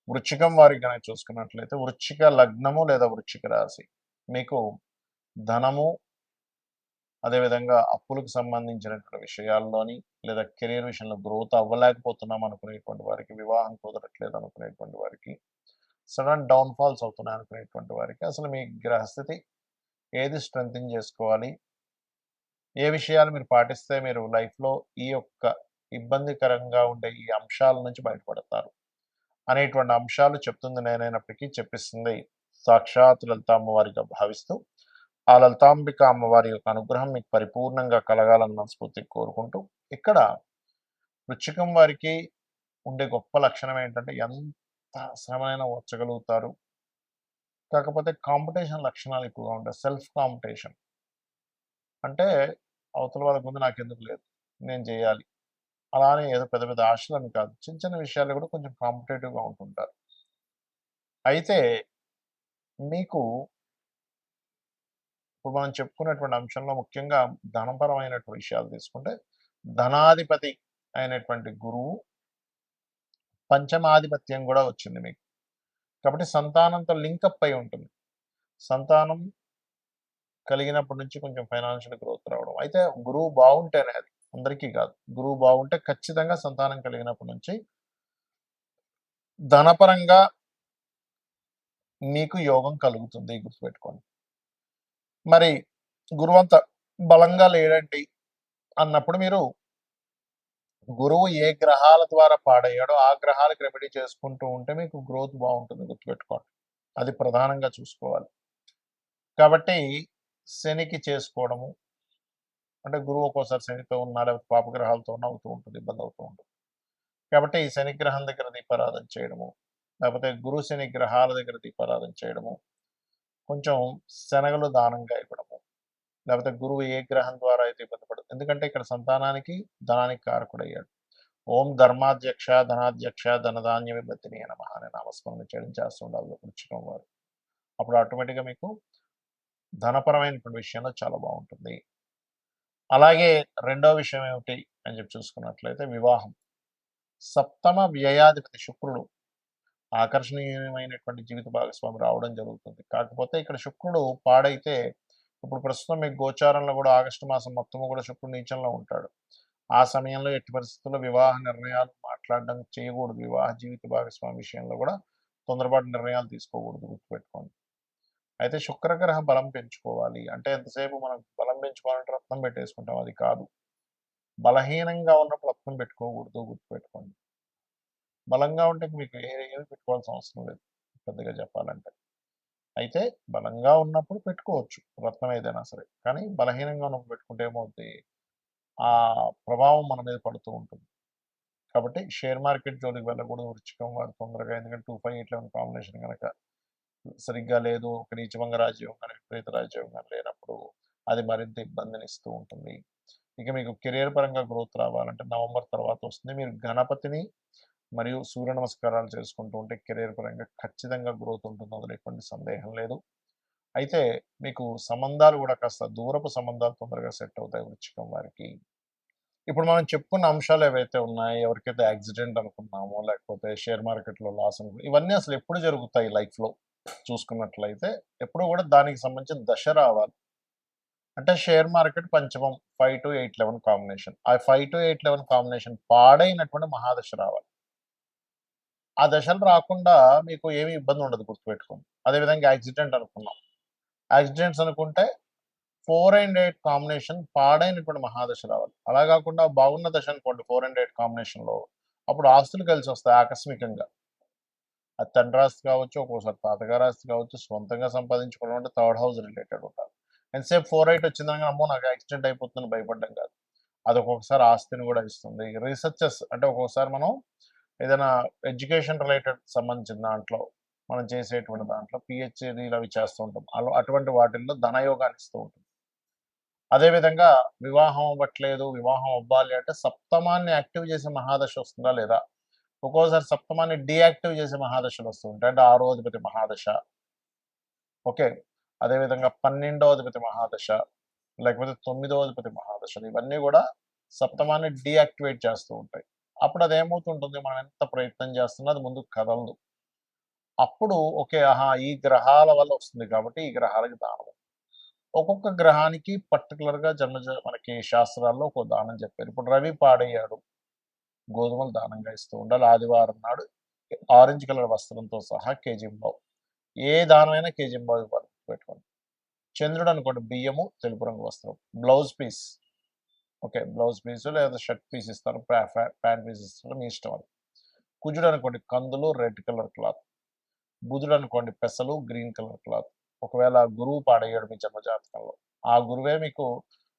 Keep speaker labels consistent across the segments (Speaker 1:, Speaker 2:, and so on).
Speaker 1: వృశ్చికం వారికి కనుక చూసుకున్నట్లయితే వృశ్చిక లగ్నము లేదా వృశ్చిక రాశి మీకు ధనము, అదేవిధంగా అప్పులకు సంబంధించినటువంటి విషయాల్లోని లేదా కెరీర్ విషయంలో గ్రోత్ అవ్వలేకపోతున్నాం అనుకునేటువంటి వారికి, వివాహం కుదరట్లేదు అనుకునేటువంటి వారికి, సడన్ డౌన్ఫాల్స్ అవుతున్నాయి అనుకునేటువంటి వారికి అసలు మీ గ్రహస్థితి ఏది స్ట్రెంథింగ్ చేసుకోవాలి, ఏ విషయాలు మీరు పాటిస్తే మీరు లైఫ్లో ఈ యొక్క ఇబ్బందికరంగా ఉండే ఈ అంశాల నుంచి బయటపడతారు అనేటువంటి అంశాలు చెప్తుంది నేనైనప్పటికీ చెప్పిస్తుంది సాక్షాత్ లలిత అమ్మవారిగా భావిస్తూ ఆ లలితాంబిక అమ్మవారి యొక్క అనుగ్రహం మీకు పరిపూర్ణంగా కలగాలని మనస్ఫూర్తిగా కోరుకుంటూ, ఇక్కడ వృశ్చికం వారికి ఉండే గొప్ప లక్షణం ఏంటంటే ఎంత శ్రమైనా ఓర్చగలుగుతారు. కాకపోతే కాంపిటీషన్ లక్షణాలు ఎక్కువగా ఉంటాయి. సెల్ఫ్ కాంపిటీషన్ అంటే అవతల వాళ్ళ ముందు నాకెందుకు లేదు, నేను చేయాలి, అలానే ఏదో పెద్ద పెద్ద ఆశలని కాదు, చిన్న చిన్న విషయాలు కూడా కొంచెం కాంపిటేటివ్గా ఉంటుంటారు. అయితే మీకు ఇప్పుడు మనం చెప్పుకున్నటువంటి అంశంలో ముఖ్యంగా ధనపరమైనటువంటి విషయాలు తీసుకుంటే ధనాధిపతి అయినటువంటి గురువు పంచమాధిపత్యం కూడా వచ్చింది మీకు. కాబట్టి సంతానంతో లింకప్ అయి ఉంటుంది. సంతానం కలిగినప్పటి నుంచి కొంచెం ఫైనాన్షియల్ గ్రోత్ రావడం. అయితే గురువు బాగుంటేనే, అది అందరికీ కాదు, గురువు బాగుంటే ఖచ్చితంగా సంతానం కలిగినప్పటి నుంచి ధనపరంగా మీకు యోగం కలుగుతుంది, గుర్తుపెట్టుకోండి. మరి గురువంత బలంగా లేడండి అన్నప్పుడు మీరు గురువు ఏ గ్రహాల ద్వారా పాడయ్యాడో ఆ గ్రహాలకు రెమెడీ చేసుకుంటూ ఉంటే మీకు గ్రోత్ బాగుంటుంది, గుర్తుపెట్టుకోండి. అది ప్రధానంగా చూసుకోవాలి. కాబట్టి శనికి చేసుకోవడము అంటే గురువు ఒక్కోసారి శనితో ఉన్నా లేకపోతే పాపగ్రహాలతో ఉన్నా అవుతూ ఉంటుంది, ఇబ్బంది అవుతూ ఉంటుంది. కాబట్టి ఈ శని గ్రహం దగ్గర దీపారాధన చేయడము, లేకపోతే గురు శని గ్రహాల దగ్గర దీపారాధన చేయడము, కొంచెం శనగలు దానంగా ఇవ్వడము, లేకపోతే గురువు ఏ గ్రహం ద్వారా అయితే ఇబ్బంది పడుతుంది, ఎందుకంటే ఇక్కడ సంతానానికి ధనానికి కారకుడయ్యాడు. ఓం ధర్మాధ్యక్ష ధనాధ్యక్ష ధనధాన్య విభత్తిని నమః అనే నామస్మరణ చేయడం చేస్తూ ఉండాలి వృశ్చికం వారు. అప్పుడు ఆటోమేటిక్గా మీకు ధనపరమైనటువంటి విషయంలో చాలా బాగుంటుంది. అలాగే రెండో విషయం ఏమిటి అని చెప్పి చూసుకున్నట్లయితే వివాహం. సప్తమ వ్యయాధిపతి శుక్రుడు ఆకర్షణీయమైనటువంటి జీవిత భాగస్వామి రావడం జరుగుతుంది. కాకపోతే ఇక్కడ శుక్రుడు పాడైతే ఇప్పుడు ప్రస్తుతం మీకు గోచారంలో కూడా ఆగస్టు మాసం మొత్తము కూడా శుక్రుడు నీచంలో ఉంటాడు. ఆ సమయంలో ఎట్టి పరిస్థితుల్లో వివాహ నిర్ణయాలు మాట్లాడడం చేయకూడదు. వివాహ జీవిత భాగస్వామి విషయంలో కూడా తొందరపాటు నిర్ణయాలు తీసుకోకూడదు, గుర్తుపెట్టుకోండి. అయితే శుక్రగ్రహ బలం పెంచుకోవాలి అంటే ఎంతసేపు మనం బలం పెంచుకోవాలంటే రత్నం పెట్టేసుకుంటాం, అది కాదు. బలహీనంగా ఉన్నప్పుడు రత్నం పెట్టుకోకూడదు, గుర్తుపెట్టుకోండి. బలంగా ఉంటే మీకు ఏమి పెట్టుకోవాల్సిన అవసరం లేదు పెద్దగా చెప్పాలంటే. అయితే బలంగా ఉన్నప్పుడు పెట్టుకోవచ్చు రత్నం ఏదైనా సరే, కానీ బలహీనంగా ఉన్నప్పుడు పెట్టుకుంటే ఏమవుతుంది, ఆ ప్రభావం మన మీద పడుతూ ఉంటుంది. కాబట్టి షేర్ మార్కెట్ జోలికి వెళ్ళకూడదు వృశ్చికం వారు తొందరగా, ఎందుకంటే 2581 కాంబినేషన్ కనుక సరిగ్గా లేదు, ఒక నీచభంగ రాజ్యం కానీ విపరీత రాజ్యం కానీ లేనప్పుడు అది మరింత ఇబ్బందిని ఇస్తూ ఉంటుంది. ఇక మీకు కెరియర్ పరంగా గ్రోత్ రావాలంటే నవంబర్ తర్వాత వస్తుంది. మీరు గణపతిని మరియు సూర్య నమస్కారాలు చేసుకుంటూ ఉంటే కెరియర్ పరంగా ఖచ్చితంగా గ్రోత్ ఉంటుంది, అందులో ఎటువంటి సందేహం లేదు. అయితే మీకు సంబంధాలు కూడా కాస్త దూరపు సంబంధాలు తొందరగా సెట్ అవుతాయి వృశ్చికం వారికి. ఇప్పుడు మనం చెప్పుకున్న అంశాలు ఏవైతే ఉన్నాయో, ఎవరికైతే యాక్సిడెంట్ అనుకున్నామో, లేకపోతే షేర్ మార్కెట్‌లో లాస్ ఇవన్నీ అసలు ఎప్పుడు జరుగుతాయి లైఫ్‌లో చూసుకున్నట్లయితే, ఎప్పుడు కూడా దానికి సంబంధించిన దశ రావాలి. అంటే షేర్ మార్కెట్ పంచమం 5-8-11 కాంబినేషన్. ఆ 5-8-11 కాంబినేషన్ పాడైనటువంటి మహాదశ రావాలి. ఆ దశలు రాకుండా మీకు ఏమి ఇబ్బంది ఉండదు, గుర్తుపెట్టుకోండి. అదేవిధంగా యాక్సిడెంట్ అనుకున్నాం. యాక్సిడెంట్స్ అనుకుంటే 4-8 కాంబినేషన్ పాడైనటువంటి మహాదశ రావాలి. అలా కాకుండా బాగున్న దశ అనుకోండి 4-8 కాంబినేషన్‌లో, అప్పుడు ఆస్తులు కలిసొస్తాయి ఆకస్మికంగా. అది తండ్రి ఆస్తి కావచ్చు, ఒక్కోసారి తాతగారి ఆస్తి కావచ్చు, సొంతంగా సంపాదించుకోవడం అంటే థర్డ్ హౌస్ రిలేటెడ్ ఉండాలి. ఎంతసేపు 4-8 వచ్చిందనగా అమ్మో నాకు యాక్సిడెంట్ అయిపోతుందని భయపడ్డం కాదు. అది ఒక్కొక్కసారి ఆస్తిని కూడా ఇస్తుంది. రీసెర్చెస్ అంటే ఒక్కొక్కసారి మనం ఏదైనా ఎడ్యుకేషన్ రిలేటెడ్ సంబంధించిన దాంట్లో మనం చేసేటువంటి దాంట్లో పీహెచ్‌డీలు అవి చేస్తూ ఉంటాం. అటువంటి వాటిల్లో ధనయోగాన్ని ఇస్తూ ఉంటుంది. అదేవిధంగా వివాహం అవ్వట్లేదు, వివాహం అవ్వాలి అంటే సప్తమాన్ని యాక్టివ్ చేసే మహాదశ వస్తుందా లేదా? ఒక్కోసారి సప్తమాన్ని డీయాక్టివ్ చేసే మహాదశలు వస్తూ ఉంటాయి. అంటే 6వ అధిపతి మహాదశ. ఓకే. అదేవిధంగా 12వ అధిపతి మహాదశ, లేకపోతే 9వ అధిపతి మహాదశలు, ఇవన్నీ కూడా సప్తమాన్ని డీయాక్టివేట్ చేస్తూ ఉంటాయి. అప్పుడు అదేమవుతుంటుంది, మనం ఎంత ప్రయత్నం చేస్తున్నా అది ముందుకు కదలదు. అప్పుడు ఓకే. ఆహా! ఈ గ్రహాల వల్ల వస్తుంది కాబట్టి ఈ గ్రహాలకి దానం. ఒక్కొక్క గ్రహానికి పర్టిక్యులర్‌గా మనకి శాస్త్రాల్లో ఒక దానం చెప్పారు. ఇప్పుడు రవి పాడయ్యాడు. గోధుమలు దానంగా ఇస్తూ ఉండాలి. ఆదివారం నాడు ఆరెంజ్ కలర్ వస్త్రంతో సహా కేజింబావు. ఏ దానమైనా కేజింబావు ఇవ్వాలి గుర్తుపెట్టుకోండి. చంద్రుడు అనుకోండి బియ్యము, తెలుపు రంగు వస్త్రం. Blouse piece okay. Blouse piece లేదా షర్ట్ పీస్ ఇస్తారు. ప్యాంట్ పీస్ ఇస్తారు. మీ ఇష్టం అది. కుజుడు అనుకోండి కందులు, రెడ్ కలర్ క్లాత్. బుధుడు అనుకోండి పెసలు, గ్రీన్ కలర్ క్లాత్. ఒకవేళ గురువు పాడయ్యాడు మీ జన్మజాతకంలో. ఆ గురువే మీకు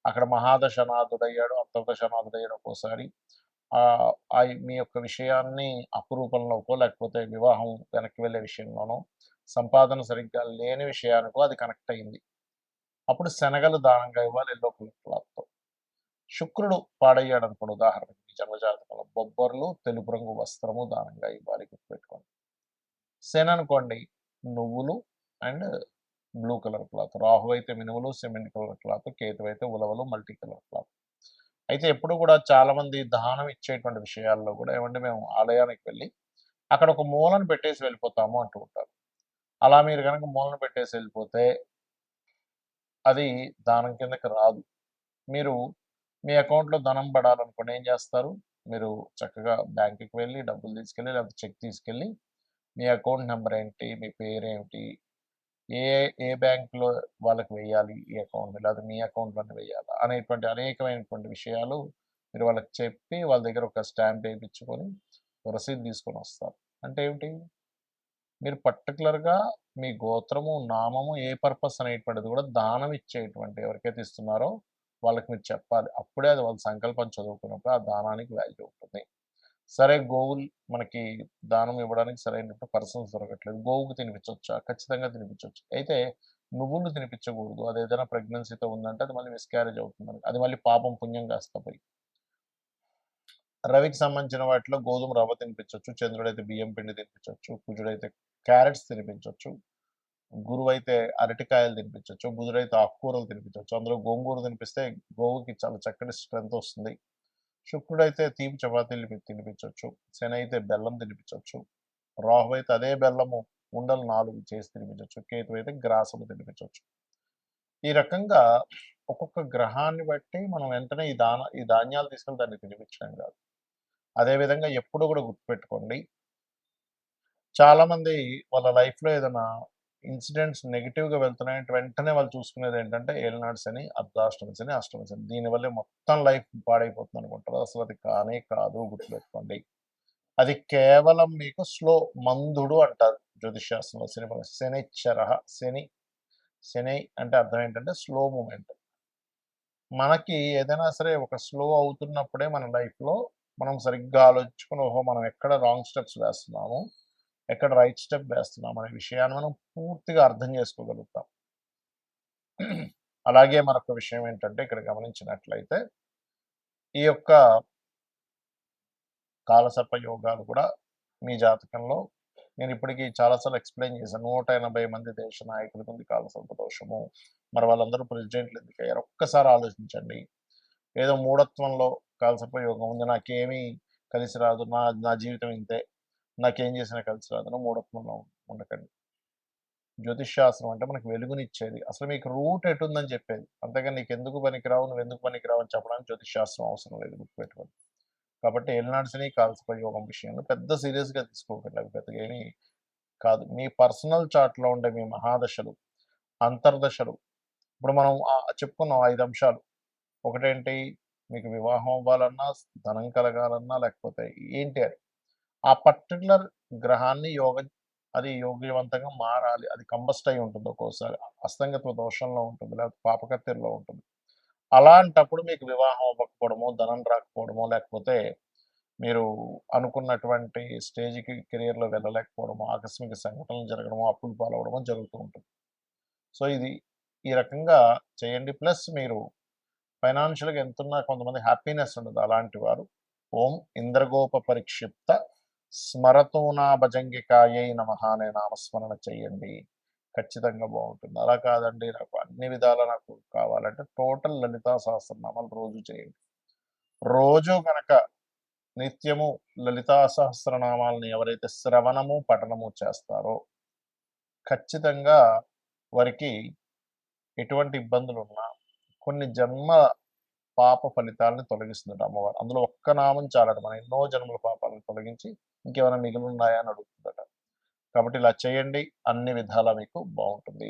Speaker 1: అక్కడ మహాదశనాథుడయ్యాడు, అంతర్దశనాథుడయ్యాడు ఒక్కోసారి. మీ యొక్క విషయాన్ని అపురూపంలోకో, లేకపోతే వివాహం వెనక్కి వెళ్ళే విషయంలోనో, సంపాదన సరిగ్గా లేని విషయానికో అది కనెక్ట్ అయింది. అప్పుడు శనగలు దానంగా ఇవ్వాలి యెల్లో కలర్ క్లాత్‌తో. శుక్రుడు పాడయ్యాడనుకోండి ఉదాహరణకి మీ జన్మజాతకంలో బొబ్బర్లు, తెలుపు రంగు వస్త్రము దానంగా ఇవ్వాలి గుర్తుపెట్టుకోండి. శని అనుకోండి నువ్వులు and blue colour cloth. Rahu అయితే మినుములు, సిమెంట్ కలర్ క్లాత్. కేతు అయితే ఉలవలు, మల్టీ కలర్ క్లాత్. అయితే ఎప్పుడు కూడా చాలామంది దానం ఇచ్చేటువంటి విషయాల్లో కూడా ఏమంటే మేము ఆలయానికి వెళ్ళి అక్కడ ఒక మూలను పెట్టేసి వెళ్ళిపోతాము అంటూ ఉంటారు. అలా మీరు గనక మూలను పెట్టేసి వెళ్ళిపోతే అది దానం కిందకి రాదు. మీరు మీ అకౌంట్‌లో ధనం పడాలనుకోండి ఏం చేస్తారు? మీరు చక్కగా బ్యాంక్‌కి వెళ్లి డబ్బులు తీసుకెళ్ళి లేకపోతే చెక్ తీసుకెళ్ళి మీ అకౌంట్ నంబర్ ఏంటి? మీ పేరేమిటి? ఏ ఏ బ్యాంక్‌లో వాళ్ళకి వెయ్యాలి ఈ అకౌంట్ లేదా మీ అకౌంట్‌లోనే వెయ్యాలా? అనేటువంటి అనేకమైనటువంటి విషయాలు మీరు వాళ్ళకి చెప్పి వాళ్ళ దగ్గర ఒక స్టాంప్ ఏపించుకొని రసీదు తీసుకొనొస్తారు. అంటే ఏమిటి? మీరు పర్టిక్యులర్‌గా మీ గోత్రము, నామము ఏ పర్పస్ అనేటువంటిది కూడా దానం ఇచ్చేటువంటి ఎవరికైతే ఇస్తున్నారో వాళ్ళకి మీరు చెప్పాలి. అప్పుడే అది వాళ్ళ సంకల్పం చదువుకున్నప్పుడు ఆ దానానికి వాల్యూ ఉంటుంది. సరే గోవులు మనకి దానం ఇవ్వడానికి సరైనటువంటి పర్సన్స్ దొరకట్లేదు. గోవుకు తినిపించొచ్చా? ఖచ్చితంగా తినిపించొచ్చు. అయితే నువ్వులు తినిపించకూడదు. అదేదైనా ప్రెగ్నెన్సీతో ఉందంటే అది మళ్ళీ మిస్‌క్యారేజ్ అవుతుందని. అది మళ్ళీ పాపం పుణ్యం కాస్త పోయి. రవికి సంబంధించిన వాటిలో గోధుమ రవ్వ తినిపించొచ్చు. చంద్రుడైతే బియ్యం పిండి తినిపించొచ్చు. కుజుడైతే క్యారెట్స్ తినిపించొచ్చు. గురువైతే అరటికాయలు తినిపించొచ్చు. బుధుడైతే ఆకుకూరలు తినిపించొచ్చు. అందులో గోంగూర తినిపిస్తే గోవుకి చాలా చక్కటి స్ట్రెంత్ వస్తుంది. శుక్రుడైతే తీపి చపాతీలు తినిపించొచ్చు. శని అయితే బెల్లం తినిపించొచ్చు. రాహు అయితే అదే బెల్లము ఉండలు 4 చేసి తినిపించొచ్చు. కేతు అయితే గ్రాసము తినిపించొచ్చు. ఈ రకంగా ఒక్కొక్క గ్రహాన్ని బట్టి మనం వెంటనే ఈ ధాన్యాలు తీసుకొని దాన్ని తినిపించడం కాదు. అదే విధంగా ఎప్పుడు కూడా గుర్తుపెట్టుకోండి. చాలామంది వాళ్ళ లైఫ్‌లో ఏదైనా ఇన్సిడెంట్స్ నెగెటివ్‌గా వెళ్తున్నాయంటే వెంటనే వాళ్ళు చూసుకునేదేంటంటే ఏలినాటి శని, అర్ధాష్టమ శని, అష్టమ శని. దీనివల్లే మొత్తం లైఫ్ పాడైపోతుందనుకుంటారు. అసలది కానే కాదు గుర్తుపెట్టుకోండి. అది కేవలం మీకు మందుడు అంటారు జ్యోతిష్ శాస్త్రంలో శనిశ్చరః శని అంటే అర్థం ఏంటంటే స్లో మూవ్‌మెంట్. మనకి ఏదైనా సరే ఒక స్లో అవుతున్నప్పుడే మన లైఫ్‌లో మనం సరిగ్గా ఆలోచించుకొని ఓహో! మనం ఎక్కడ రాంగ్ స్టెప్స్ వేస్తున్నాము, ఎక్కడ రైట్ స్టెప్ వేస్తున్నాం అనే విషయాన్ని మనం పూర్తిగా అర్థం చేసుకోగలుగుతాం. అలాగే మరొక విషయం ఏంటంటే ఇక్కడ గమనించినట్లయితే ఈ యొక్క కాలసర్ప యోగాలు కూడా మీ జాతకంలో నేను ఇప్పటికి చాలా సార్లు ఎక్స్‌ప్లెయిన్ చేశాను. 180 మంది దేశ నాయకులకి ఉంది కాలసర్ప దోషము. మరి వాళ్ళందరూ ప్రెసిడెంట్లు ఎందుకయ్యారు? ఒక్కసారి ఆలోచించండి. ఏదో మూఢత్వంలో కాలసర్ప యోగం ఉంది. నాకేమీ కలిసి రాదు. నా నా జీవితం ఇంతే. నాకేం చేసినా కలిసి రాదని మూఢత్వంలో ఉండకండి. జ్యోతిష్ శాస్త్రం అంటే మనకు వెలుగునిచ్చేది. అసలు మీకు రూట్ ఎటుందని చెప్పేది. అంతేగాని నీకెందుకు పనికిరావు, నువ్వెందుకు పనికిరావు అని చెప్పడానికి జ్యోతిష్ శాస్త్రం అవసరం లేదు గుర్తుపెట్టుకోండి. కాబట్టి ఏలినాటి శని, కాలసర్ప యోగం విషయంలో పెద్ద సీరియస్‌గా తీసుకోకండి. అవి పెద్దగా ఏమి కాదు. మీ పర్సనల్ చార్ట్‌లో ఉండే మీ మహాదశలు, అంతర్దశలు ఇప్పుడు మనం చెప్పుకున్నాం 5 అంశాలు. ఒకటేంటి మీకు వివాహం అవ్వాలన్నా, ధనం కలగాలన్నా లేకపోతే ఏంటి అని. ఆ పర్టిక్యులర్ గ్రహాన్ని అది యోగ్యవంతంగా మారాలి. అది కంబస్ట్ అయ్యి ఉంటుంది ఒక్కోసారి. అస్తంగత్వ దోషంలో ఉంటుంది. లేకపోతే పాపకత్తెరలో ఉంటుంది. అలాంటప్పుడు మీకు వివాహం అవ్వకపోవడమో, ధనం రాకపోవడమో, లేకపోతే మీరు అనుకున్నటువంటి స్టేజ్‌కి కెరియర్‌లో వెళ్ళలేకపోవడమో, ఆకస్మిక సంఘటనలు జరగడమో, అప్పుల పాలవ్వడమో జరుగుతూ ఉంటుంది. సో, ఈ రకంగా చేయండి. ప్లస్ మీరు ఫైనాన్షియల్‌గా ఎంతున్నా కొంతమంది హ్యాపీనెస్ ఉండదు. అలాంటి వారు ఓం ఇంద్రగోప పరిక్షిప్త స్మరతోనా భజంగికాయై నమః అనే నామస్మరణ చేయండి. ఖచ్చితంగా బావుంటుంది. అలా కాదండి నాకు అన్ని విధాలా నాకు కావాలంటే టోటల్ లలితా సహస్రనామాలు రోజు చేయండి. రోజు గనక నిత్యము లలితా సహస్రనామాలని ఎవరైతే శ్రవణము పఠనము చేస్తారో ఖచ్చితంగా వారికి ఎటువంటి ఇబ్బందులున్నా కొన్ని జన్మ పాప ఫలితాలను తొలగిస్తుందట అమ్మవారు. అందులో ఒక్క నామం చాలట మన ఎన్నో జన్మల పాపాలను తొలగించి ఇంకేమైనా మిగిలి ఉన్నాయా అని అడుగుతుందట. కాబట్టి ఇలా చేయండి, అన్ని విధాలా మీకు బాగుంటుంది.